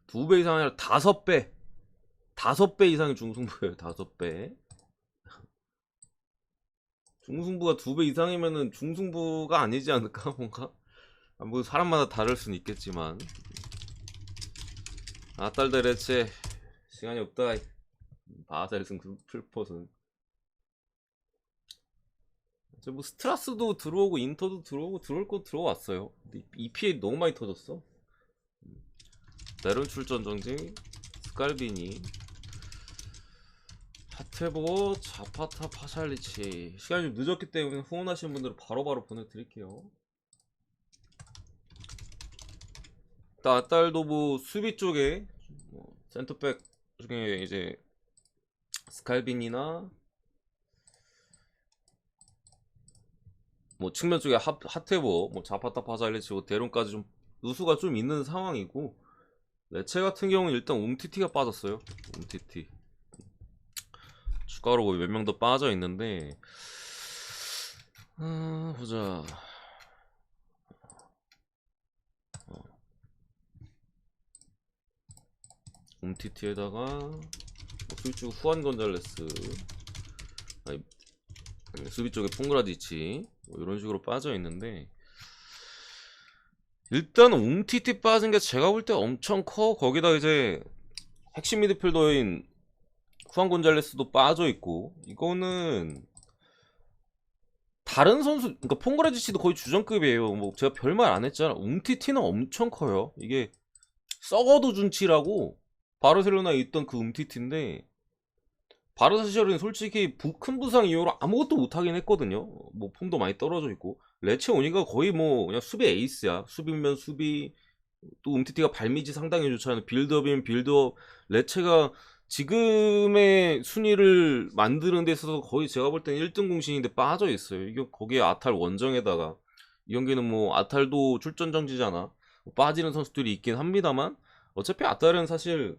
2배 이상이 아니라 5배. 5배 이상의 중승부예요. 5배. 중승부가 2배 이상이면은 중승부가 아니지 않을까? 뭔가? 뭐 사람마다 다를 수는 있겠지만. 아딸데레체 시간이 없다. 바셀승 풀포는. 뭐 스트라스도 들어오고 인터도 들어오고 들어올 거 들어왔어요. 근데 EPA 너무 많이 터졌어. 내론 출전 정지, 스칼비니, 하테보, 자파타, 파샬리치. 시간이 좀 늦었기 때문에 후원하시는 분들은 바로바로 보내드릴게요. 아딸도 뭐 수비 쪽에 뭐 센터백 중에 이제 스칼빈이나 뭐 측면 쪽에 하테보, 뭐 자파타, 파샬리치, 뭐 데론까지 좀 누수가 좀 있는 상황이고, 레체 같은 경우는 일단 움티티가 빠졌어요. 움티티 추가로 몇 명 더 빠져 있는데, 보자. 움티티에다가 수비 쪽 후안 건잘레스, 아니, 수비 쪽에 퐁그라디치 뭐 이런 식으로 빠져 있는데, 일단 움티티 빠진 게 제가 볼 때 엄청 커. 거기다 이제 핵심 미드필더인 후안 곤잘레스도 빠져 있고, 이거는 다른 선수, 그러니까 퐁그라디치도 거의 주전급이에요. 뭐 제가 별말 안 했잖아. 움티티는 엄청 커요. 이게 썩어도 준치라고 바르셀로나에 있던 그 움티티인데, 바르사 시절은 솔직히 큰 부상 이후로 아무것도 못하긴 했거든요. 뭐 폼도 많이 떨어져 있고, 레체 오니까 거의 뭐 그냥 수비 에이스야. 수비면 수비, 또 움티티가 발밑이 상당히 좋잖아요. 빌드업이면 빌드업. 레체가 지금의 순위를 만드는 데 있어서 거의 제가 볼 때는 1등 공신인데 빠져 있어요. 이게 거기에 아탈 원정에다가 이 경기는 뭐 아탈도 출전 정지잖아. 빠지는 선수들이 있긴 합니다만, 어차피 아탈은 사실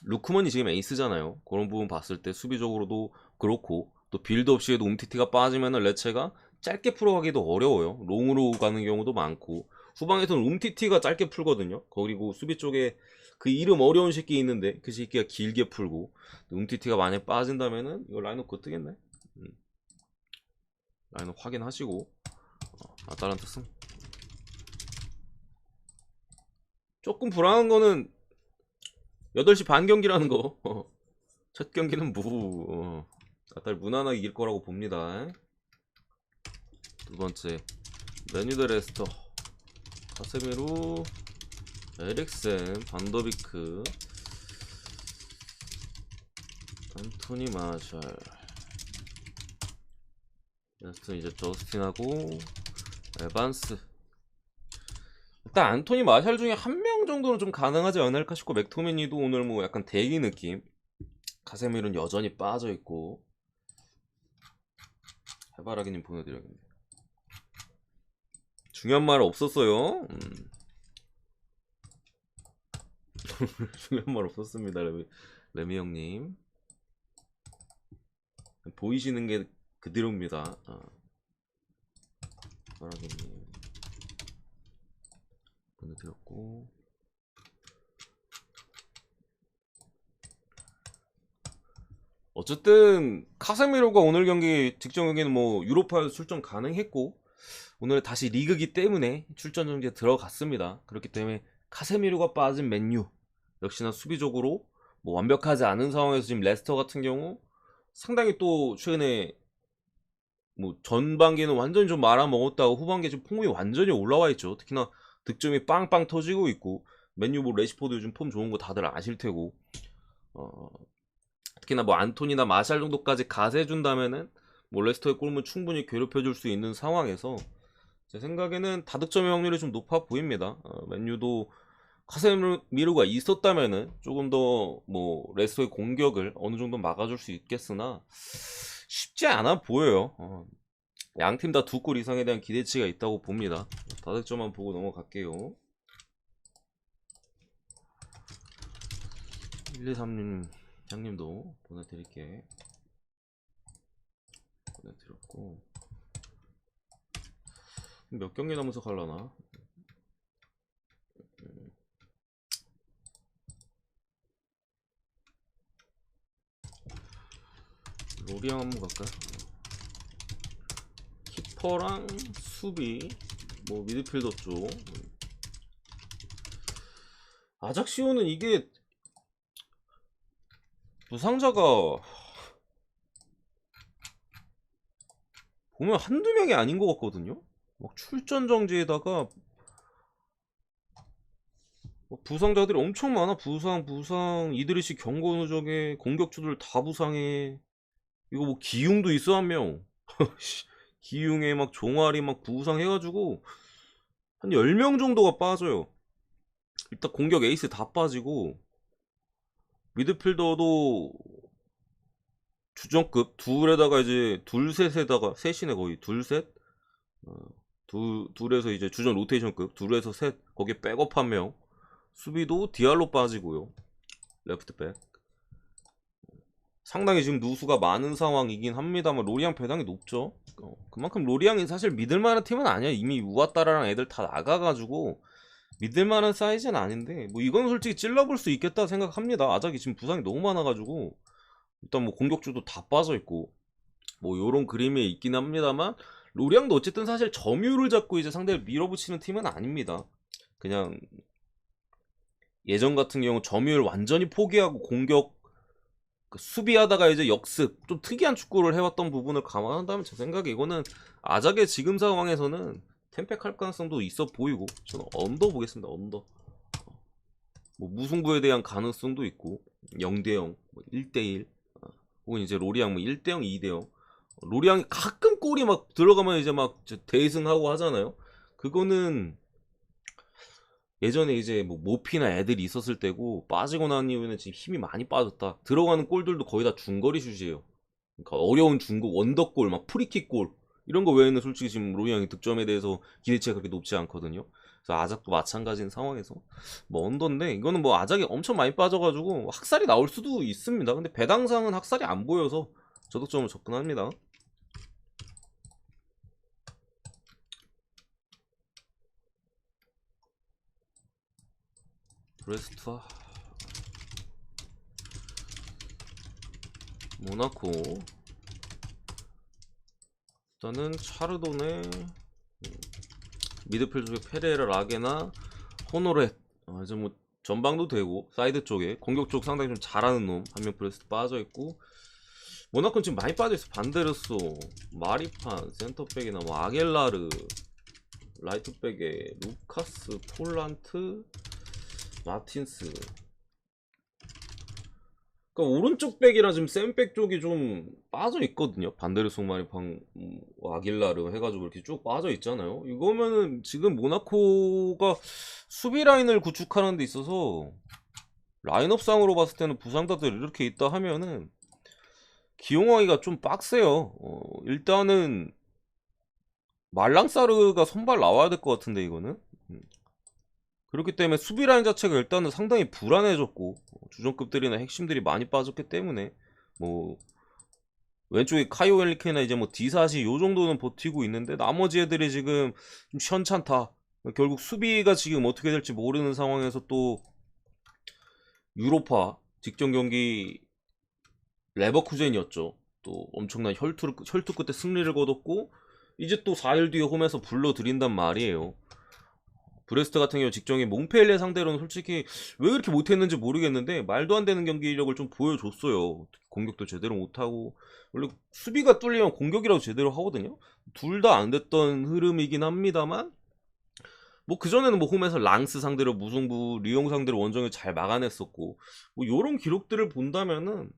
루크먼이 지금 에이스잖아요. 그런 부분 봤을 때 수비적으로도 그렇고, 또 빌드업 시에도 움티티가 빠지면은 레체가 짧게 풀어가기도 어려워요. 롱으로 가는 경우도 많고, 후방에서는 움티티가 짧게 풀거든요. 그리고 수비 쪽에 그 이름 어려운 새끼 있는데 그 새끼가 길게 풀고, 움티티가 만약 빠진다면은 이거 라인업 그거 뜨겠네. 라인업 확인하시고, 아탈란타 승. 조금 불안한 거는 8시 반 경기라는 거. 첫 경기는 아탈 무난하게 이길 거라고 봅니다. 두 번째, 메뉴 대 레스터, 카세미루, 에릭센, 반더비크, 안토니 마샬. 레스터 이제 저스틴하고 에반스. 일단 안토니 마샬 중에 한 명 정도는 좀 가능하지 않을까 싶고, 맥토미니도 오늘 뭐 약간 대기 느낌. 카세미루는 여전히 빠져 있고. 해바라기님 보내드려야겠네. 중요한 말 없었어요. 중요한 말 없었습니다, 레미 형님. 보이시는 게 그대로입니다. 해바라기님 보내드렸고, 어쨌든 카세미로가 오늘 경기 직전 경기는 뭐 유로파에서 출전 가능했고, 오늘 다시 리그기 때문에 출전 정지에 들어갔습니다. 그렇기 때문에 카세미로가 빠진 맨유, 역시나 수비적으로 뭐 완벽하지 않은 상황에서 지금 레스터 같은 경우 상당히 또 최근에 뭐 전반기는 완전히 좀 말아먹었다고 후반기에 지금 폼이 완전히 올라와 있죠. 특히나 득점이 빵빵 터지고 있고, 맨유 뭐 레시포드 요즘 폼 좋은 거 다들 아실 테고, 어, 특히나 뭐 안토니나 마샬 정도까지 가세해준다면은 뭐 레스터의 골문 충분히 괴롭혀줄 수 있는 상황에서 제 생각에는 다득점의 확률이 좀 높아 보입니다. 맨유도 카세미르가 있었다면은 조금 더 뭐 레스터의 공격을 어느 정도 막아줄 수 있겠으나 쉽지 않아 보여요. 양 팀 다 2골 이상에 대한 기대치가 있다고 봅니다. 다득점만 보고 넘어갈게요. 123님 형님도 보내드릴게. 보내드렸고, 몇 경기 남아서 갈라나? 로리앙 한번 갈까요? 키퍼랑 수비, 뭐 미드필더 쪽. 아작시오는 이게 부상자가 보면 한두 명이 아닌 것 같거든요. 막 출전 정지에다가 부상자들이 엄청 많아. 부상 이드리시 경고 누적에 공격수들 다 부상해. 이거 뭐 기웅도 있어 한 명. 기웅에 막 종아리 막 부상해가지고 한 10명 정도가 빠져요. 일단 공격 에이스 다 빠지고 미드필더도 주전급 둘에다가 이제 둘셋에다가 셋이네. 거의 둘셋 둘에서 이제 주전 로테이션급 둘에서 셋, 거기에 백업 한 명. 수비도 디알로 빠지고요. 레프트백 상당히 지금 누수가 많은 상황이긴 합니다만 로리앙 배당이 높죠. 그만큼 로리앙이 사실 믿을만한 팀은 아니야. 이미 우아따라랑 애들 다 나가가지고 믿을만한 사이즈는 아닌데, 뭐 이건 솔직히 찔러볼 수 있겠다 생각합니다. 아작이 지금 부상이 너무 많아가지고 일단 뭐 공격주도 다 빠져있고 뭐 요런 그림이 있긴 합니다만, 로리앙도 어쨌든 사실 점유를 잡고 이제 상대를 밀어붙이는 팀은 아닙니다. 그냥 예전 같은 경우 점유를 완전히 포기하고 공격 수비하다가 이제 역습, 좀 특이한 축구를 해왔던 부분을 감안한다면 제 생각에 이거는 아작의 지금 상황에서는 템팩할 가능성도 있어 보이고, 저는 언더 보겠습니다. 언더. 뭐 무승부에 대한 가능성도 있고 0대0, 뭐 1대1, 혹은 이제 로리앙 뭐 1대0, 2대0. 로리앙이 가끔 골이 막 들어가면 이제 막 대승하고 하잖아요. 그거는 예전에 이제 뭐 모피나 애들이 있었을 때고, 빠지고 난 이후에는 지금 힘이 많이 빠졌다. 들어가는 골들도 거의 다 중거리 슛이에요. 그러니까 어려운 중거 원더골, 막 프리킥 골 이런 거 외에는 솔직히 지금 로리앙이 득점에 대해서 기대치가 그렇게 높지 않거든요. 그래서 아작도 마찬가지인 상황에서 뭐 언더인데, 이거는 뭐 아작이 엄청 많이 빠져가지고 학살이 나올 수도 있습니다. 근데 배당상은 학살이 안 보여서 저득점을 접근합니다. 브레스트와 모나코. 일단은 차르도네, 미드필드 쪽에 페레라, 라게나, 호노렛. 이제 뭐 전방도 되고 사이드 쪽에 공격 쪽 상당히 좀 잘하는 놈 한 명 브레스트 빠져있고, 모나코는 지금 많이 빠져있어. 반데르소, 마리판, 센터백이나 뭐 아겔라르, 라이트백에 루카스, 폴란트, 마틴스. 그러니까 오른쪽 백이랑 지금 센백 쪽이 좀 빠져 있거든요. 반데르송, 마리판, 아길라르 해가지고 이렇게 쭉 빠져 있잖아요. 이거면은 지금 모나코가 수비 라인을 구축하는 데 있어서 라인업상으로 봤을 때는 부상자들 이렇게 있다 하면은 기용하기가 좀 빡세요. 일단은 말랑사르가 선발 나와야 될 것 같은데 이거는. 그렇기 때문에 수비 라인 자체가 일단은 상당히 불안해졌고, 주전급들이나 핵심들이 많이 빠졌기 때문에 뭐 왼쪽에 카이오 헬리케나 이제 뭐 디사시 요 정도는 버티고 있는데, 나머지 애들이 지금 좀 시원찮다. 결국 수비가 지금 어떻게 될지 모르는 상황에서 또 유로파 직전 경기 레버쿠젠이었죠. 또 엄청난 혈투 끝에 승리를 거뒀고 이제 또 4일 뒤에 홈에서 불러들인단 말이에요. 브레스트 같은 경우 직전에 몽펠레 상대로는 솔직히 왜 그렇게 못했는지 모르겠는데 말도 안 되는 경기력을 좀 보여줬어요. 공격도 제대로 못하고, 원래 수비가 뚫리면 공격이라도 제대로 하거든요. 둘 다 안 됐던 흐름이긴 합니다만, 뭐 그전에는 뭐 홈에서 랑스 상대로 무승부, 리옹 상대로 원정을 잘 막아냈었고, 뭐 요런 기록들을 본다면은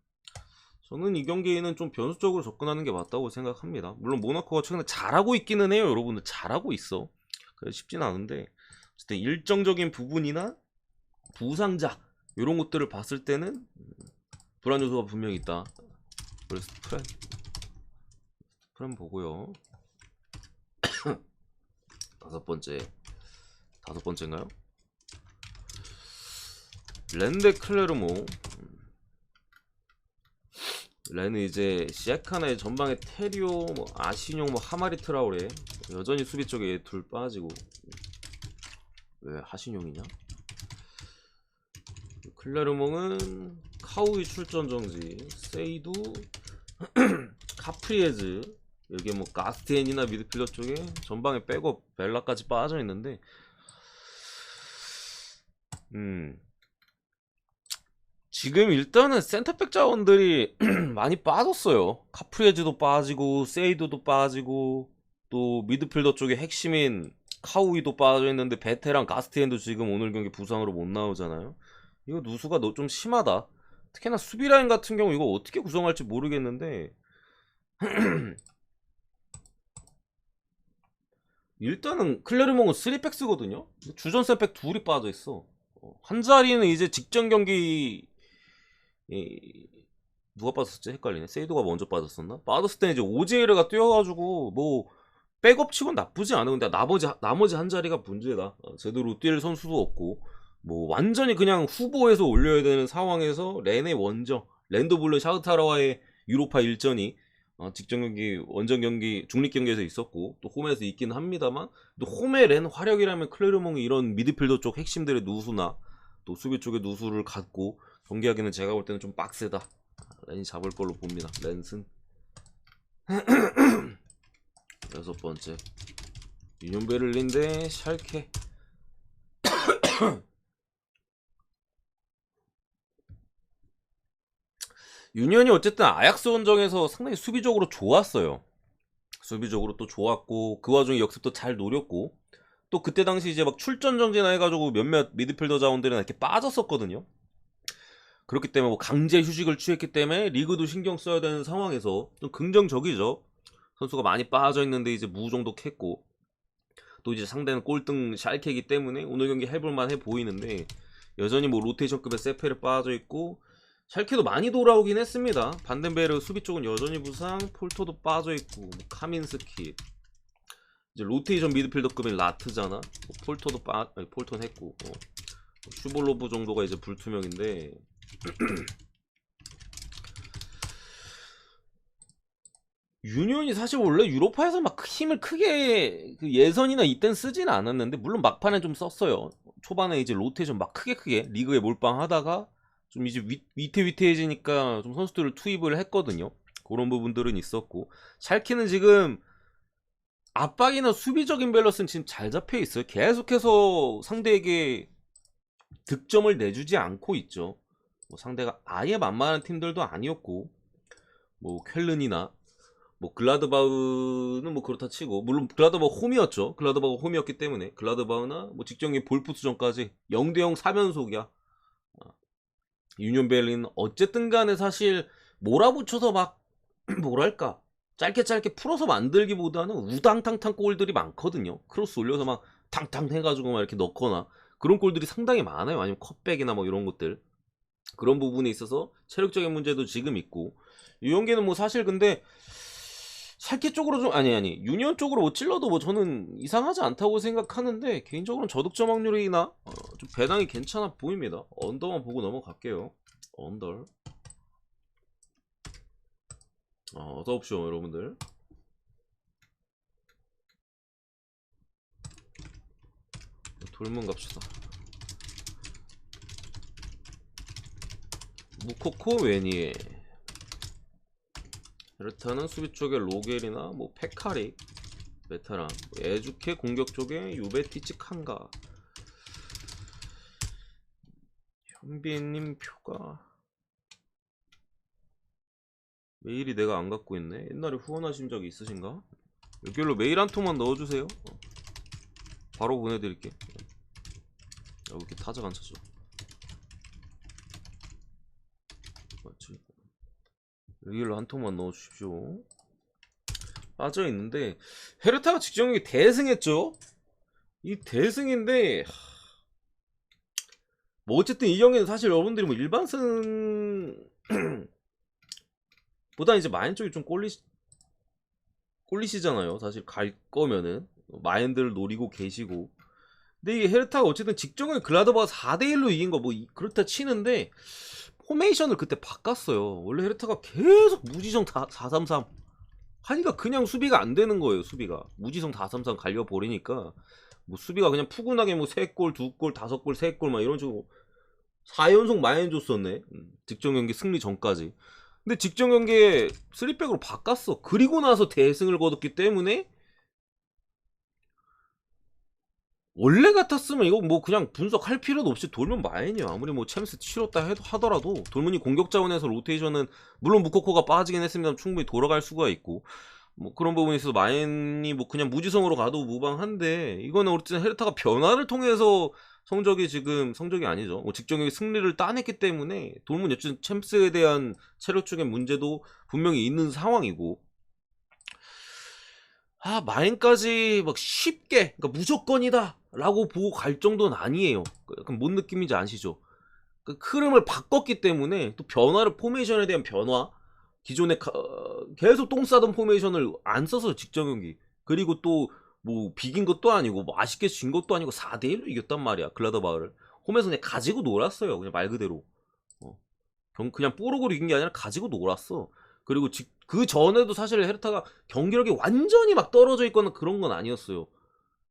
저는 이 경기에는 좀 변수적으로 접근하는 게 맞다고 생각합니다. 물론 모나코가 최근에 잘하고 있기는 해요. 여러분들 잘하고 있어. 그래 쉽진 않은데 어쨌든 일정적인 부분이나 부상자 이런 것들을 봤을 때는 불안 요소가 분명히 있다. 그래서 프렘 보고요. 다섯 번째인가요? 렌데 클레르모. 렌은 이제 시아카나의 전방에 테리오, 뭐 아시뇽, 뭐 하마리 트라우레, 여전히 수비 쪽에 둘 빠지고. 왜 하시뇽이냐? 클레르몽은 카우이 출전 정지, 세이두, 카프리에즈, 여기 뭐 가스티엔이나 미드필더 쪽에 전방에 백업 벨라까지 빠져 있는데, 지금 일단은 센터백 자원들이 많이 빠졌어요. 카프리에즈도 빠지고 세이도도 빠지고 또 미드필더 쪽에 핵심인 카우이도 빠져 있는데 베테랑 가스티엔도 지금 오늘 경기 부상으로 못 나오잖아요. 이거 누수가 좀 심하다. 특히나 수비라인 같은 경우 이거 어떻게 구성할지 모르겠는데 일단은 클레르몽은 3백 쓰거든요. 주전 센백 둘이 빠져있어. 한 자리는 이제 직전 경기 누가 빠졌었지? 헷갈리네. 세이도가 먼저 빠졌었나? 빠졌을 때 이제 오제이르가 뛰어가지고 뭐 백업 치곤 나쁘지 않아. 근데 나머지 한 자리가 문제다. 제대로 뛸 선수도 없고 뭐 완전히 그냥 후보에서 올려야 되는 상황에서 렌의 원정 랜더블루 샤흐타라와의 유로파 일전이 직전 경기 원정 경기 중립 경기에서 있었고 또 홈에서 있긴 합니다만 또 홈의 렌 화력이라면 클레르몽이 이런 미드필더 쪽 핵심들의 누수나 또 수비 쪽의 누수를 갖고 경기하기는 제가 볼 때는 좀 빡세다. 렌이 잡을 걸로 봅니다. 렌슨. 여섯 번째 유니온 베를린 대 샬케. 유니온이 어쨌든 아약스 원정에서 상당히 수비적으로 좋았어요. 수비적으로 또 좋았고 그 와중에 역습도 잘 노렸고 또 그때 당시 이제 막 출전 정지나 해가지고 몇몇 미드필더 자원들은 이렇게 빠졌었거든요. 그렇기 때문에 뭐 강제 휴식을 취했기 때문에 리그도 신경 써야 되는 상황에서 좀 긍정적이죠. 선수가 많이 빠져 있는데 이제 무종독했고 또 이제 상대는 꼴등 샬케이기 때문에 오늘 경기 해볼만 해 보이는데 여전히 뭐 로테이션급의 세페를 빠져 있고 샬케도 많이 돌아오긴 했습니다. 반덴베르 수비 쪽은 여전히 부상, 폴토도 빠져 있고 뭐 카민스키 이제 로테이션 미드필더급인 라트잖아. 뭐 폴토도 폴토는 했고 슈볼로브 정도가 이제 불투명인데 유니온이 사실 원래 유로파에서 막 힘을 크게 그 예선이나 이땐 쓰지는 않았는데 물론 막판에 좀 썼어요. 초반에 이제 로테이션 막 크게 리그에 몰빵하다가 좀 이제 위태위태해지니까 좀 선수들을 투입을 했거든요. 그런 부분들은 있었고 샬케는 지금 압박이나 수비적인 밸런스는 지금 잘 잡혀 있어요. 계속해서 상대에게 득점을 내주지 않고 있죠. 뭐 상대가 아예 만만한 팀들도 아니었고 뭐 쾰른이나 뭐 글라드바우는 뭐 그렇다 치고 물론 글라드바우 홈이었죠. 글라드바우 홈이었기 때문에 글라드바우나 뭐 직전에 볼프스전까지 0대0 3연속이야. 유니온 베를린 어쨌든 간에 사실 몰아붙여서 막 뭐랄까 짧게 풀어서 만들기보다는 우당탕탕 골들이 많거든요. 크로스 올려서 막 탕탕 해가지고 막 이렇게 넣거나 그런 골들이 상당히 많아요. 아니면 컷백이나 뭐 이런 것들 그런 부분에 있어서 체력적인 문제도 지금 있고 이 경기는 뭐 사실 근데 샬케 쪽으로 좀 아니 유니온 쪽으로 못 찔러도 뭐 저는 이상하지 않다고 생각하는데 개인적으로는 저득점 확률이나 좀 배당이 괜찮아 보입니다. 언더만 보고 넘어갈게요. 언더 어서 옵쇼 여러분들. 돌문 갑시다. 무코코 웨니에 헤르타는 수비 쪽에 로겔이나 뭐 페카리 베테랑 뭐 에주케 공격 쪽에 유베티치 칸가. 현빈님 표가 메일이 내가 안 갖고 있네. 옛날에 후원하신 적이 있으신가? 여기로 메일 한 통만 넣어주세요. 바로 보내드릴게. 이렇게 타작 안 쳐줘. 맞지? 여기로 한 통만 넣어주십시오. 빠져있는데 헤르타가 직전 경기 대승했죠. 이 대승인데 뭐 어쨌든 이 경기는 사실 여러분들이 뭐 일반승 보다 이제 마인 쪽이 좀 꼴리시잖아요. 사실 갈 거면은 마인들을 노리고 계시고 근데 이게 헤르타가 어쨌든 직전에 글라드바가 4대1로 이긴 거 뭐 그렇다 치는데 포메이션을 그때 바꿨어요. 원래 헤르타가 계속 무지성 433 하니까 그냥 수비가 안 되는 거예요. 수비가 무지성 433 갈려버리니까 뭐 수비가 그냥 푸근하게 뭐 3골 2골 5골 3골 막 이런 식으로 4연속 마인 줬었네. 직전 경기 승리 전까지. 근데 직전 경기에 3백으로 바꿨어. 그리고 나서 대승을 거뒀기 때문에 원래 같았으면 이거 뭐 그냥 분석할 필요도 없이 돌문 마인이야. 아무리 뭐 챔스 치렀다 하더라도 돌문이 공격 자원에서 로테이션은 물론 무코코가 빠지긴 했습니다. 충분히 돌아갈 수가 있고 뭐 그런 부분에 있어서 마인이 뭐 그냥 무지성으로 가도 무방한데 이거는 어쨌든 헤르타가 변화를 통해서 성적이 아니죠. 뭐 직전 경기 승리를 따냈기 때문에 돌문 어쨌든 챔스에 대한 체력적인 문제도 분명히 있는 상황이고 마인까지 막 쉽게, 그러니까 무조건이다 라고 보고 갈 정도는 아니에요. 약간 뭔 느낌인지 아시죠? 그 흐름을 바꿨기 때문에 또 포메이션에 대한 변화, 기존에 계속 똥 싸던 포메이션을 안 써서 직전 경기, 그리고 또 뭐 비긴 것도 아니고 뭐 아쉽게 진 것도 아니고 4대1로 이겼단 말이야. 글라드바흐를 홈에서 그냥 가지고 놀았어요. 그냥 말 그대로 그냥 뽀록으로 이긴 게 아니라 가지고 놀았어. 그리고 그 전에도 사실 헤르타가 경기력이 완전히 막 떨어져 있거나 그런 건 아니었어요.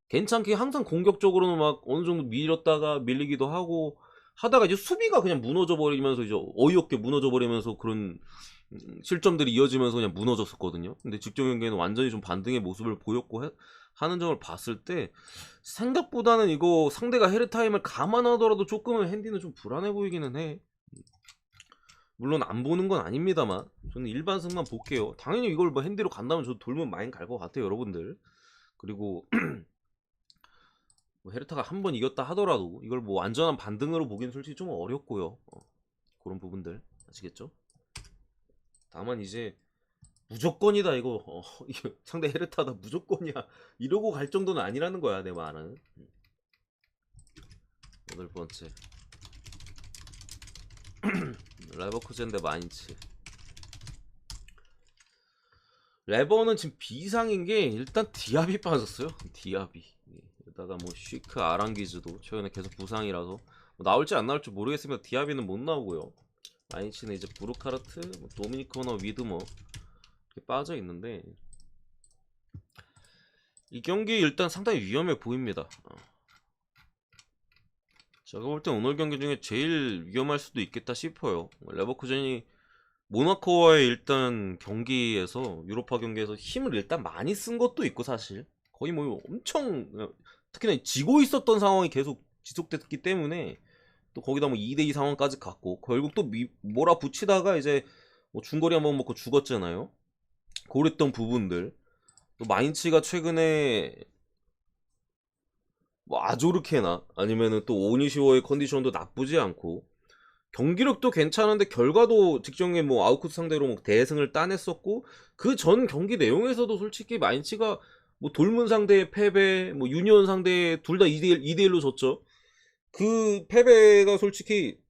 괜찮게 항상 공격적으로는 막 어느 정도 밀었다가 밀리기도 하고 하다가 이제 수비가 그냥 무너져 버리면서 이제 어이없게 무너져 버리면서 그런 실점들이 이어지면서 그냥 무너졌었거든요. 근데 직전 경기에는 완전히 좀 반등의 모습을 보였고 하는 점을 봤을 때 생각보다는 이거 상대가 헤르타임을 감안하더라도 조금은 핸디는 좀 불안해 보이기는 해. 물론 안 보는 건 아닙니다만 저는 일반 승만 볼게요. 당연히 이걸 뭐 핸디로 간다면 저도 돌면 많이 갈 것 같아요, 여러분들. 그리고 뭐 헤르타가 한 번 이겼다 하더라도 이걸 뭐 완전한 반등으로 보기는 솔직히 좀 어렵고요. 그런 부분들 아시겠죠? 다만 이제 무조건이다 이거 이게 상대 헤르타다 무조건이야 이러고 갈 정도는 아니라는 거야 내 말은. 8번째 레버쿠젠 대 마인츠. 레버는 지금 비상인 게 일단 디아비 빠졌어요. 디아비. 게다가 뭐 쉬크 아랑기즈도 최근에 계속 부상이라서 뭐 나올지 안 나올지 모르겠습니다. 디아비는 못 나오고요. 마인츠는 이제 부르카르트, 뭐 도미니코너, 위드머 이렇게 빠져 있는데 이 경기 일단 상당히 위험해 보입니다. 제가 볼 땐 오늘 경기 중에 제일 위험할 수도 있겠다 싶어요. 레버쿠젠이 모나코와의 일단 경기에서 유로파 경기에서 힘을 일단 많이 쓴 것도 있고 사실 거의 뭐 엄청 특히나 지고 있었던 상황이 계속 지속됐기 때문에 또 거기다 뭐 2대2 상황까지 갔고 결국 또 몰아붙이다가 이제 뭐 중거리 한번 먹고 죽었잖아요. 그랬던 부분들 또 마인츠가 최근에 뭐 아조르케나 아니면은 또 오니시오의 컨디션도 나쁘지 않고 경기력도 괜찮은데 결과도 직전에 뭐 아우쿠스 상대로 뭐 대승을 따냈었고 그 전 경기 내용에서도 솔직히 마인츠가 뭐 돌문 상대의 패배, 뭐 유니온 상대 둘 다 2대1로 졌죠. 그 패배가 솔직히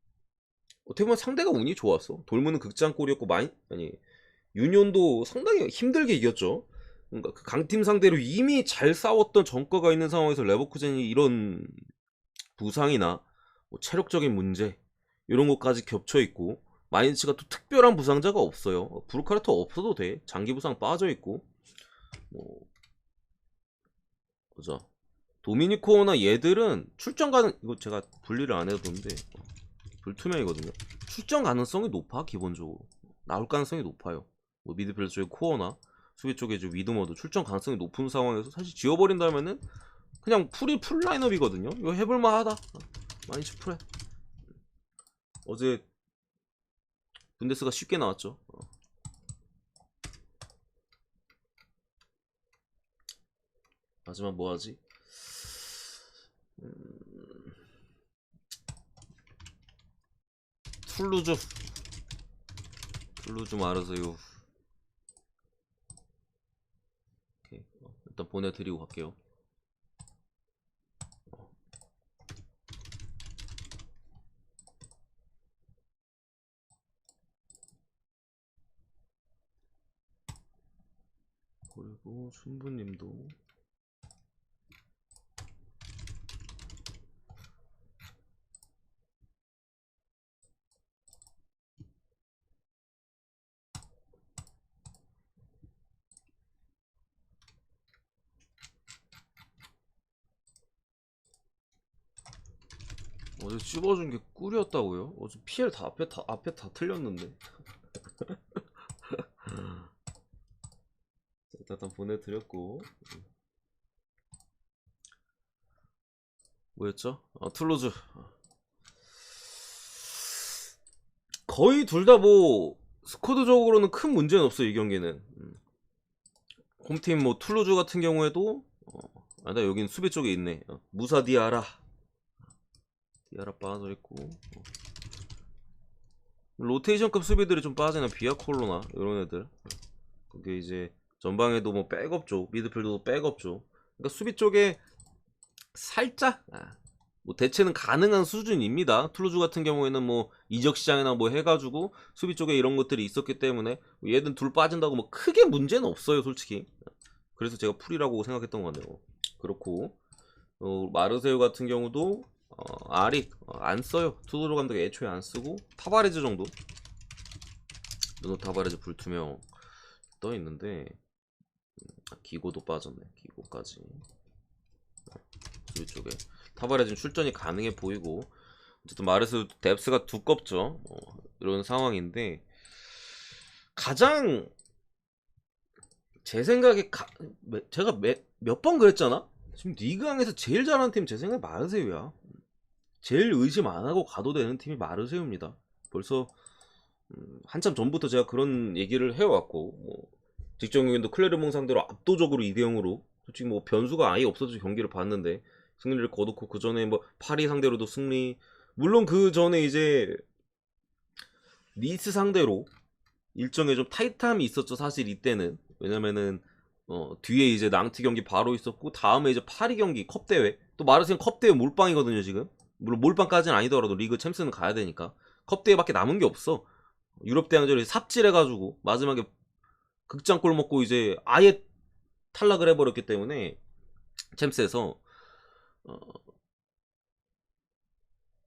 어떻게 보면 상대가 운이 좋았어. 돌문은 극장골이었고 유니온도 상당히 힘들게 이겼죠. 그러니까 그 강팀 상대로 이미 잘 싸웠던 전과가 있는 상황에서 레버쿠젠이 이런 부상이나 뭐 체력적인 문제 이런 것까지 겹쳐 있고 마인츠가 또 특별한 부상자가 없어요. 브루카르트 없어도 돼. 장기 부상 빠져 있고 뭐 보자. 도미니코나 얘들은 출전 가능 이거 제가 분리를 안 해도 되는데 불투명이거든요. 출전 가능성이 높아 기본적으로 나올 가능성이 높아요. 뭐 미드필더 쪽에 코어나 수비 쪽에 이제 위드머도 출전 가능성이 높은 상황에서 사실 지워버린다면은 그냥 풀 라인업이거든요. 이거 해볼만하다. 마인츠 풀해. 어제 분데스가 쉽게 나왔죠. 마지막 뭐하지? 툴루즈 마르세유. 오케이. 일단 보내드리고 갈게요. 그리고 순부님도 어제 씹어준 게 꿀이었다고요? 어제 피엘 앞에 다 틀렸는데 일단 보내드렸고. 뭐였죠? 툴루즈. 거의 둘 다 뭐 스쿼드적으로는 큰 문제는 없어요. 이 경기는. 홈팀 뭐 툴루즈 같은 경우에도 나 여긴 수비 쪽에 있네. 무사 디아라 빠져있고, 로테이션급 수비들이 좀 빠지는 비아콜로나 이런 애들. 그게 이제 전방에도 뭐 백업 쪽, 미드필더도 백업 쪽. 그러니까 수비 쪽에 살짝 뭐 대체는 가능한 수준입니다. 툴루즈 같은 경우에는 뭐 이적 시장이나 뭐 해가지고 수비 쪽에 이런 것들이 있었기 때문에 얘들 둘 빠진다고 뭐 크게 문제는 없어요, 솔직히. 그래서 제가 풀이라고 생각했던 건데요. 그렇고 마르세유 같은 경우도 아릭 안 써요. 투도로 감독이 애초에 안 쓰고 타바레즈 정도. 누노 타바레즈 불투명 떠 있는데 기고도 빠졌네. 기고까지 수비 쪽에 타바레즈는 출전이 가능해 보이고, 어쨌든 마르세유 뎁스가 두껍죠. 이런 상황인데 가장 제 생각에 제가 몇 번 그랬잖아. 지금 리그왕에서 제일 잘하는 팀 제 생각에 마르세유야. 제일 의심 안 하고 가도 되는 팀이 마르세유입니다. 벌써 한참 전부터 제가 그런 얘기를 해왔고, 뭐 직전 경기도 클레르몽 상대로 압도적으로 2대0으로 솔직히 뭐 변수가 아예 없어서 경기를 봤는데 승리를 거뒀고, 그 전에 뭐 파리 상대로도 승리, 물론 그 전에 이제 니스 상대로 일정에 좀 타이트함이 있었죠, 사실 이때는. 왜냐면은 뒤에 이제 낭트 경기 바로 있었고, 다음에 이제 파리 경기 컵대회, 또 마르세유는 컵대회 몰빵이거든요 지금. 물론 몰빵까지는 아니더라도 리그 챔스는 가야 되니까 컵대회밖에 남은 게 없어. 유럽 대항전에 삽질해가지고 마지막에 극장골 먹고 이제 아예 탈락을 해버렸기 때문에 챔스에서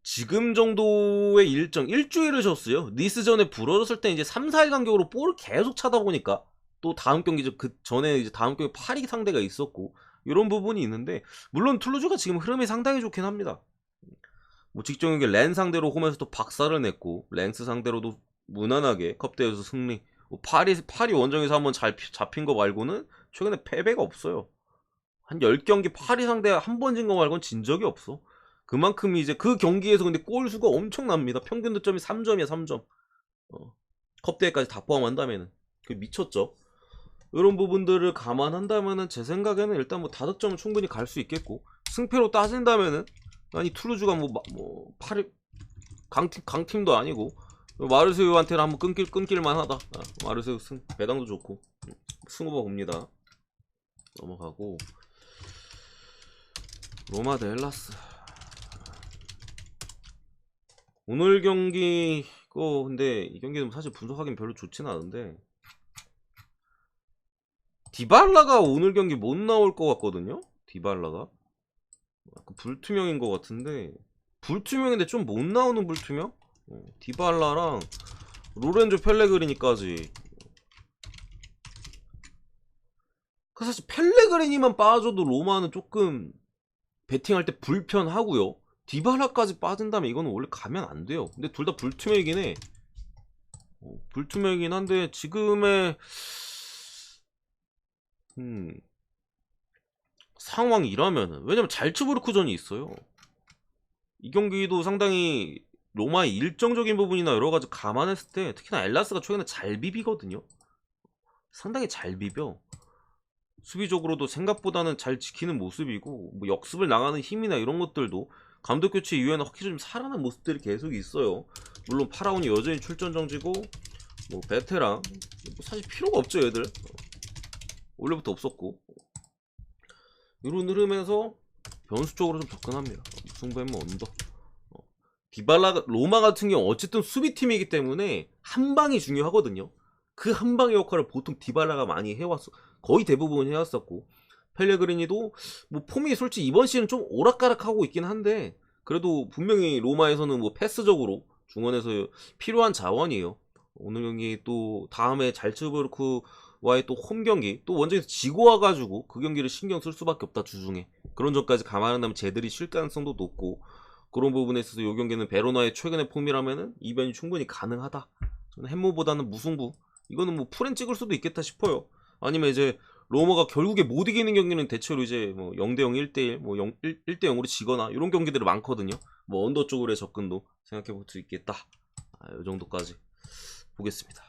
지금 정도의 일정 일주일을 쉬었어요. 니스전에 부러졌을 때 이제 3, 4일 간격으로 볼을 계속 차다 보니까, 또 다음 경기 그 전에 이제 다음 경기 파리 상대가 있었고 이런 부분이 있는데, 물론 툴루즈가 지금 흐름이 상당히 좋긴 합니다. 뭐 직전 경기 렌 상대로 홈에서 또 박살을 냈고, 랭스 상대로도 무난하게 컵대회에서 승리. 뭐 파리 원정에서 한번 잘 잡힌 거 말고는 최근에 패배가 없어요. 한 10경기 파리 상대 한 번 진 거 말고는 진 적이 없어. 그만큼 이제 그 경기에서 근데 골 수가 엄청납니다. 평균 득점이 3점이야, 3점. 컵대회까지 다 포함한다면은 그 미쳤죠. 이런 부분들을 감안한다면은 제 생각에는 일단 뭐 다득점은 충분히 갈 수 있겠고, 승패로 따진다면은 아니 툴루즈가 뭐 파리 강팀도 아니고 마르세유한테는 한번 끊길만 하다. 마르세유 배당도 좋고 승호바 봅니다. 넘어가고 로마 대 헬라스. 오늘 경기 근데 이 경기는 사실 분석하기는 별로 좋지는 않은데, 디발라가 오늘 경기 못 나올 것 같거든요. 디발라가 불투명인 것 같은데, 불투명인데 좀 못 나오는 불투명? 디발라랑 로렌조 펠레그리니까지. 사실 펠레그리니만 빠져도 로마는 조금 배팅할 때 불편하고요. 디발라까지 빠진다면 이거는 원래 가면 안 돼요. 근데 둘 다 불투명이긴 해. 불투명이긴 한데 지금의 상황이라면은, 왜냐면 잘츠부르크전이 있어요. 이 경기도 상당히 로마의 일정적인 부분이나 여러가지 감안했을 때, 특히나 엘라스가 최근에 잘 비비거든요. 상당히 잘 비벼. 수비적으로도 생각보다는 잘 지키는 모습이고, 뭐 역습을 나가는 힘이나 이런 것들도 감독 교체 이후에는 확실히 좀 살아난 모습들이 계속 있어요. 물론 파라온이 여전히 출전 정지고, 뭐 베테랑 뭐 사실 필요가 없죠, 얘들. 원래부터 없었고. 이런 흐름에서 변수 쪽으로 좀 접근합니다. 승부했면 언더. 디발라, 로마 같은 경우 어쨌든 수비팀이기 때문에 한 방이 중요하거든요. 그 한 방의 역할을 보통 디발라가 많이 해왔어. 거의 대부분 해왔었고, 펠레그리니도 뭐 폼이 솔직히 이번 시즌 좀 오락가락하고 있긴 한데, 그래도 분명히 로마에서는 뭐 패스적으로 중원에서 필요한 자원이에요. 오늘 경기 또 다음에 잘츠부르크와의 또 홈 경기, 또 원정에서 지고 와가지고 그 경기를 신경 쓸 수밖에 없다, 주중에. 그런 점까지 감안한다면 쟤들이 쉴 가능성도 높고, 그런 부분에 있어서 이 경기는 베로나의 최근의 폼이라면은 이변이 충분히 가능하다. 저는 햄모보다는 무승부. 이거는 뭐 풀엔 찍을 수도 있겠다 싶어요. 아니면 이제 로머가 결국에 못 이기는 경기는 대체로 이제 뭐 0대0, 1대1, 뭐 1대0으로 지거나 이런 경기들이 많거든요. 뭐 언더 쪽으로의 접근도 생각해 볼 수 있겠다. 이 정도까지 보겠습니다.